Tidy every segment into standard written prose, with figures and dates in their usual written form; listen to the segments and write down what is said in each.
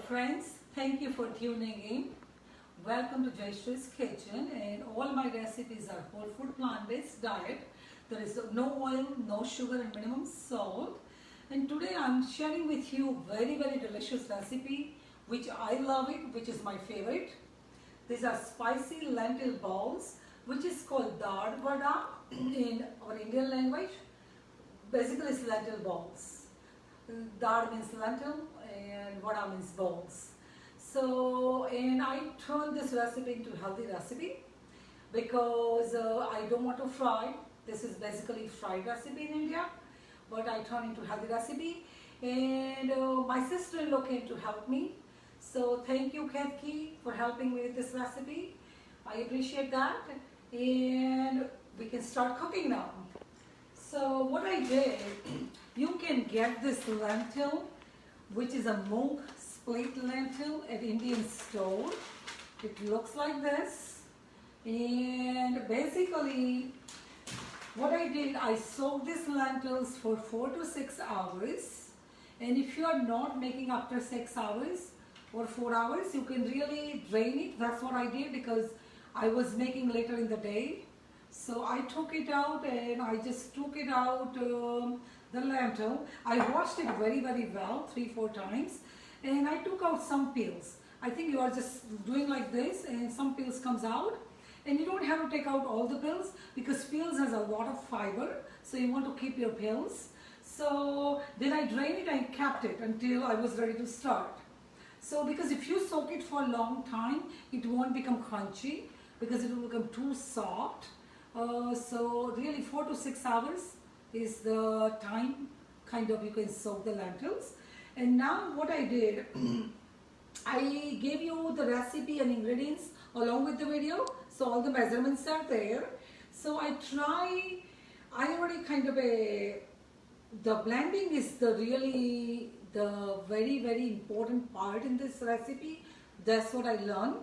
friends, thank you for tuning in. Welcome to Jayashree's Kitchen, and all my recipes are whole food plant-based diet. There is no oil, no sugar and minimum salt. And today I'm sharing with you very delicious recipe which I love it, which is my favorite. These are spicy lentil balls, which is called dal vada in our Indian language. Basically it's lentil balls. Dal means lentil and vada means balls. So, and I turned this recipe into healthy recipe because I don't want to fry. This is basically fried recipe in India, but I turned into healthy recipe. And my sister-in-law came to help me. So thank you, Ketki, for helping me with this recipe. I appreciate that. And we can start cooking now. So what I did, you can get this lentil, which is a mung split lentil at Indian store. It looks like this. And basically, what I did, I soaked these lentils for 4 to 6 hours. And if you are not making after 6 hours or 4 hours, you can really drain it. That's what I did because I was making later in the day. So I took it out and I just took it out the lentil. I washed it very well 3-4 times, and I took out some peels. I think you are just doing like this and some peels comes out, and you don't have to take out all the peels because peels has a lot of fiber, so you want to keep your peels. So then I drained it and kept it until I was ready to start. So because if you soak it for a long time, it won't become crunchy because it will become too soft. So really 4 to 6 hours is the time kind of you can soak the lentils. And now what I did, I gave you the recipe and ingredients along with the video, so all the measurements are there. So I already kind of the blending is the very important part in this recipe. That's what I learned.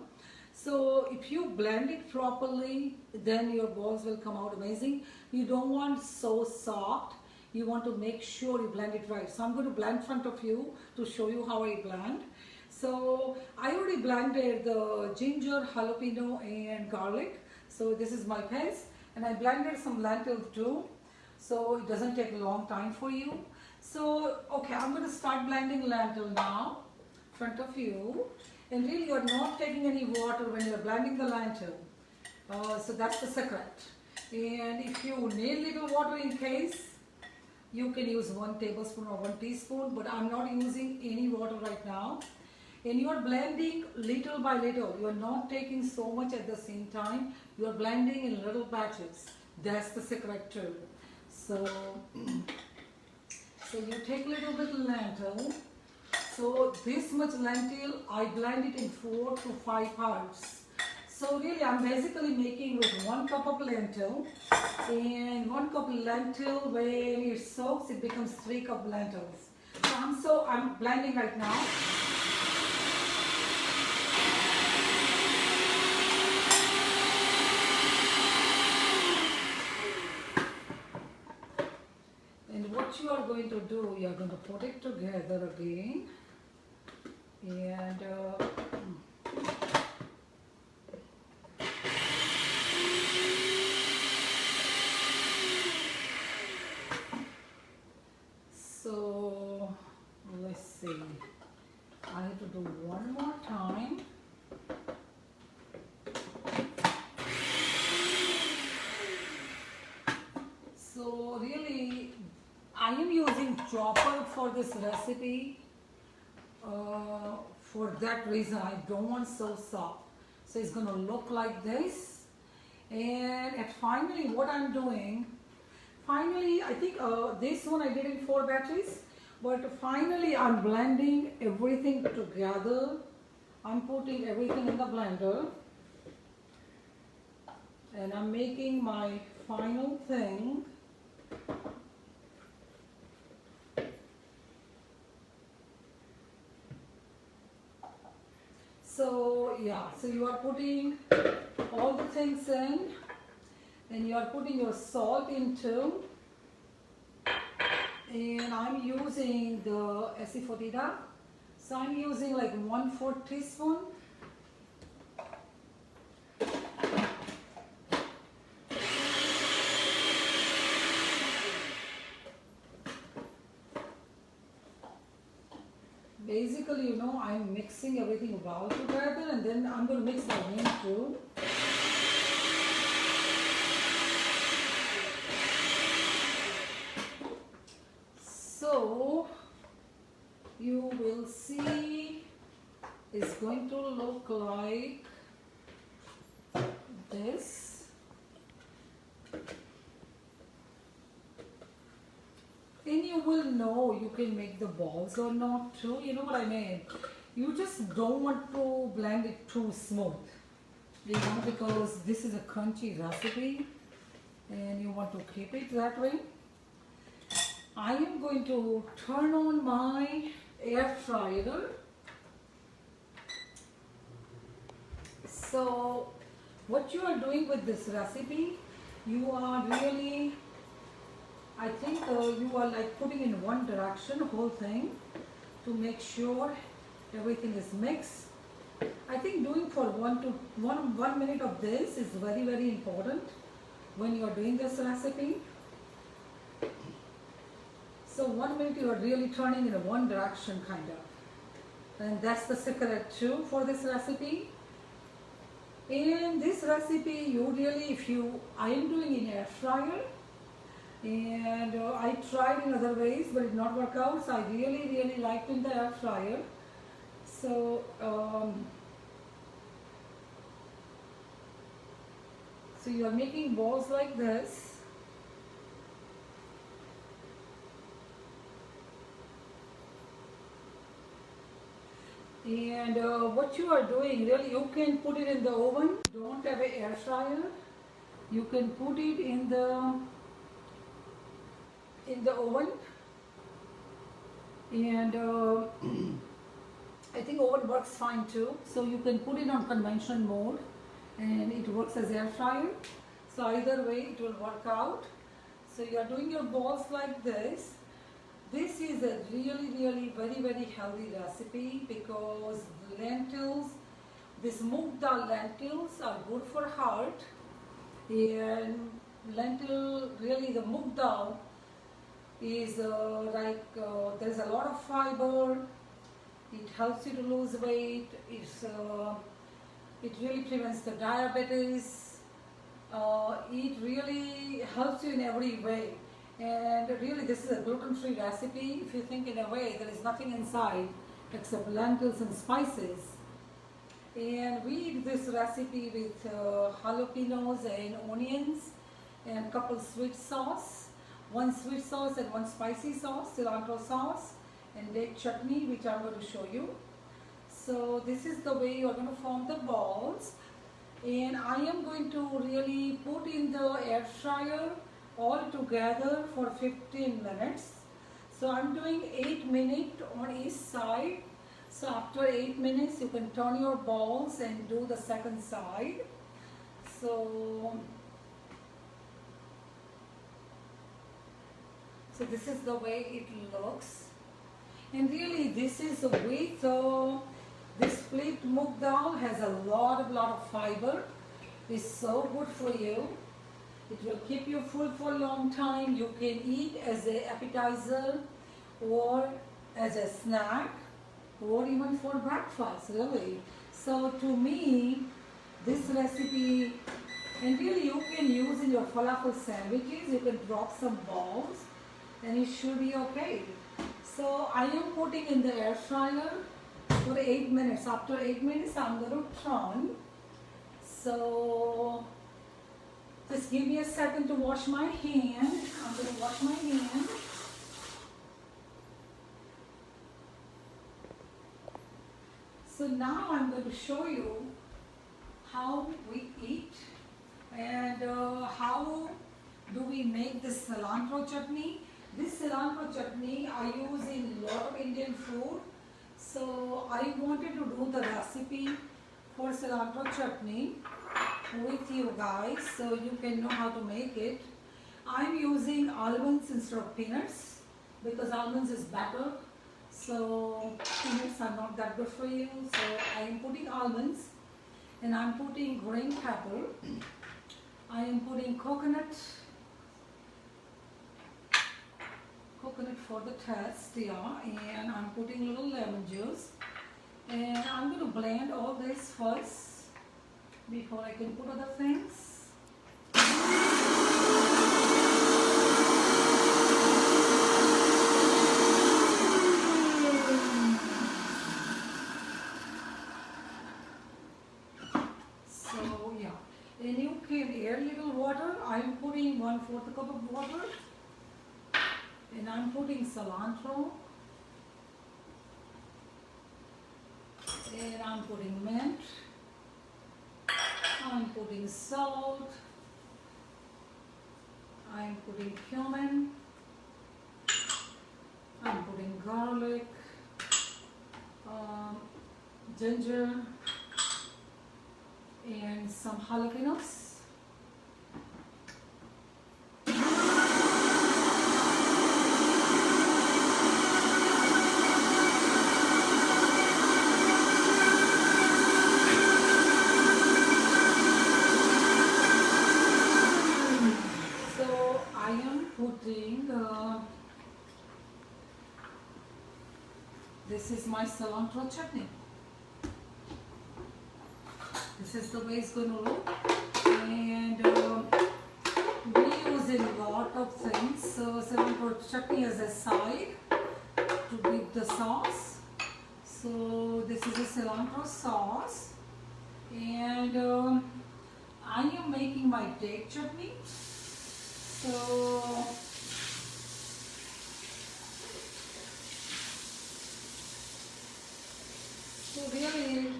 So if you blend it properly, then your balls will come out amazing. You don't want so soft. You want to make sure you blend it right. So I'm going to blend in front of you to show you how I blend. So I already blended the ginger, jalapeno and garlic. So this is my paste. And I blended some lentil too. So it doesn't take a long time for you. So okay, I'm going to start blending lentil now in front of you. And really you're not taking any water when you're blending the lentil. So that's the secret. And if you need little water in case, you can use 1 tablespoon or 1 teaspoon, but I'm not using any water right now. And you're blending little by little. You're not taking so much at the same time. You're blending in little batches. That's the secret too. So you take little bit lentil. So this much lentil, I blend it in 4 to 5 parts. So really I'm basically making with 1 cup of lentil, and 1 cup of lentil, when it soaks, it becomes 3 cup lentils. So I'm blending right now. And what you are going to do, you are going to put it together again. And so let's see, I have to do one more time. So really I am using chopper for this recipe. For that reason, I don't want so soft. So it's going to look like this. And finally, what I'm doing, I think this one I did in 4 batches. But finally, I'm blending everything together. I'm putting everything in the blender. And I'm making my final thing. So yeah, so you are putting all the things in, and you are putting your salt in too. And I'm using the Esifotida So I'm using like 1/4 teaspoon. Basically, you know, I'm mixing everything well together, and then I'm going to mix my wing too. So you will see it's going to look like this. And you will know you can make the balls or not too. You know what I mean? You just don't want to blend it too smooth, you know, because this is a crunchy recipe and you want to keep it that way. I am going to turn on my air fryer. So what you are doing with this recipe, you are really, I think you are like putting in one direction whole thing to make sure everything is mixed. I think doing for 1 minute of this is very, very important when you are doing this recipe. So 1 minute you are really turning in one direction kind of. And that's the secret too for this recipe. In this recipe, you really, I am doing in air fryer, and I tried in other ways, but it did not work out. So I really, really liked in the air fryer. So, so you are making balls like this. And what you are doing, really, you can put it in the oven. Don't have an air fryer. You can put it in the oven, and I think oven works fine too. So you can put it on convention mode, and it works as air fryer. So either way, it will work out. So you are doing your balls like this. This is a really, really very, very healthy recipe because lentils, this moong dal lentils are good for heart, and lentil, really the moong dal is there's a lot of fiber. It helps you to lose weight. It really prevents the diabetes. It really helps you in every way. And really, this is a gluten-free recipe. If you think in a way, there is nothing inside except lentils and spices. And we eat this recipe with jalapenos and onions and a couple sweet sauce. One sweet sauce and one spicy sauce, cilantro sauce, and red chutney, which I'm going to show you. So this is the way you're going to form the balls. And I am going to really put in the air fryer all together for 15 minutes. So I'm doing 8 minutes on each side. So after 8 minutes, you can turn your balls and do the second side. So this is the way it looks. And really, this is a wheat. So this split moong dal has a lot of fiber. It's so good for you. It will keep you full for a long time. You can eat as an appetizer or as a snack or even for breakfast, really. So to me, this recipe, and really you can use in your falafel sandwiches. You can drop some balls and it should be okay. So I am putting in the air fryer for 8 minutes. After 8 minutes, I'm going to turn. So just give me a second to wash my hand. I'm going to wash my hand. So now I'm going to show you how we eat and how do we make this cilantro chutney. This cilantro chutney I use in a lot of Indian food. So I wanted to do the recipe for cilantro chutney with you guys so you can know how to make it. I'm using almonds instead of peanuts because almonds is better. So peanuts are not that good for you. So I am putting almonds, and I'm putting green pepper. I am putting coconut for the taste, yeah, and I'm putting little lemon juice. And I'm going to blend all this first before I can put other things. So yeah, and you can add little water. I'm putting 1/4 cup of water, and I'm putting cilantro, and I'm putting mint. I'm putting salt. I'm putting cumin. I'm putting garlic, ginger, and some jalapenos. So I am putting, this is my cilantro chutney. This is the way it's going to look, and we use a lot of things. So cilantro chutney as a side to dip the sauce. So this is a cilantro sauce, and I am making my date chutney. So really,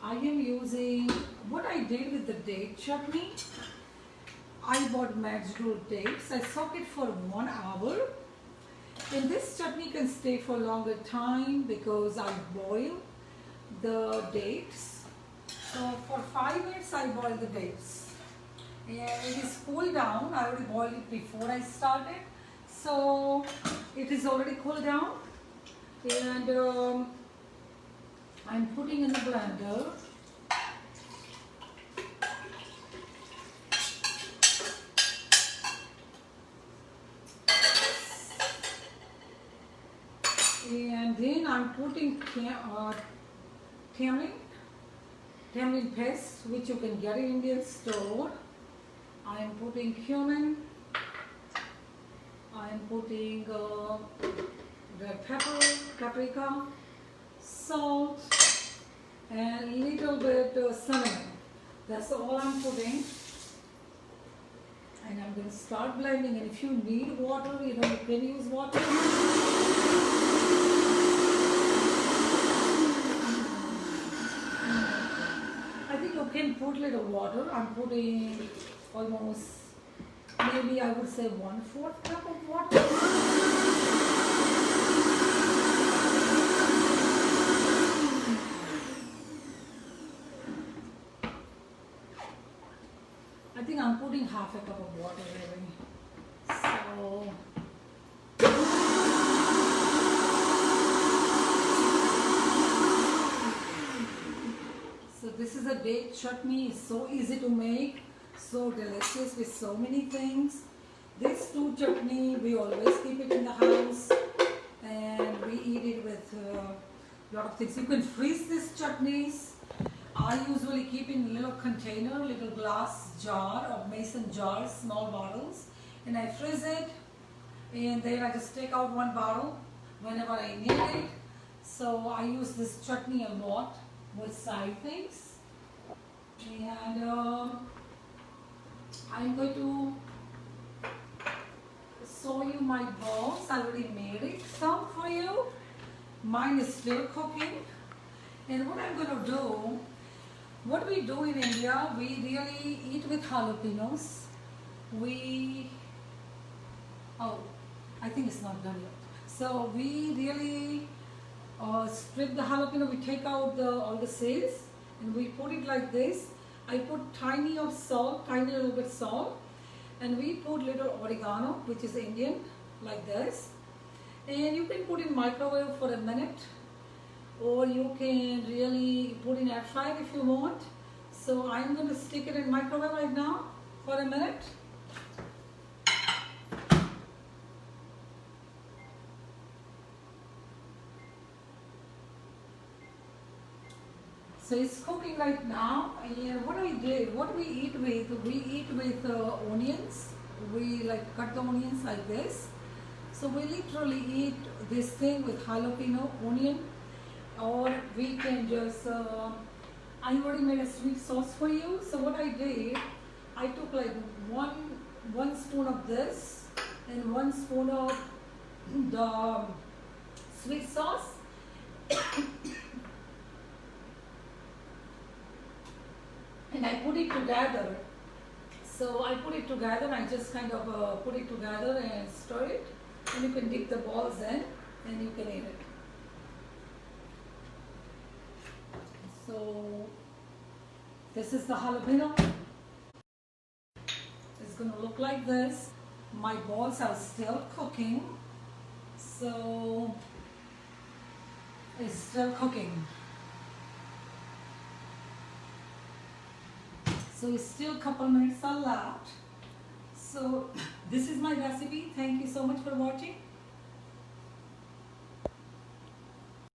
I am using, what I did with the date chutney, I bought matchroot dates. I soak it for 1 hour. And this chutney can stay for longer time because I boil the dates. So for 5 minutes I boil the dates. And it is cooled down. I already boiled it before I started. So it is already cooled down. And I'm putting in the blender. And then I'm putting tamarind paste, which you can get in Indian store. I am putting cumin. I am putting red pepper, paprika, salt, and a little bit cinnamon. That's all I'm putting. And I'm going to start blending. And if you need water, you can use water. I think you can put a little water. I'm putting almost, maybe I would say 1/4 cup of water. I think I'm putting 1/2 cup of water really. So this is a date chutney. It's so easy to make, so delicious with so many things. This two chutney, we always keep it in the house, and we eat it with a lot of things. You can freeze these chutneys. I usually keep in a little container, little glass jar or mason jars, small bottles, and I freeze it, and then I just take out one bottle whenever I need it. So I use this chutney a lot with side things. And I'm going to show you my balls. I already made it some for you. Mine is still cooking. And what I'm going to do, what we do in India, we really eat with jalapenos. I think it's not done yet. So we really strip the jalapeno, we take out all the seeds, and we put it like this. I put tiny little bit salt, and we put little oregano, which is Indian, like this. And you can put in microwave for a minute, or you can really put in air fryer if you want. So I'm going to stick it in microwave right now for a minute. So it's cooking right now. And what I did, what we eat with onions. We like cut the onions like this. So we literally eat this thing with jalapeno onion, or we can just, I already made a sweet sauce for you. So what I did, I took like one spoon of this and 1 spoon of the sweet sauce. And I put it together. So I put it together, I just kind of put it together and stir it. And you can dip the balls in and you can eat it. So this is the jalapeno. It's going to look like this. My balls are still cooking. So it's still cooking. So it's still a couple minutes are left. So this is my recipe. Thank you so much for watching.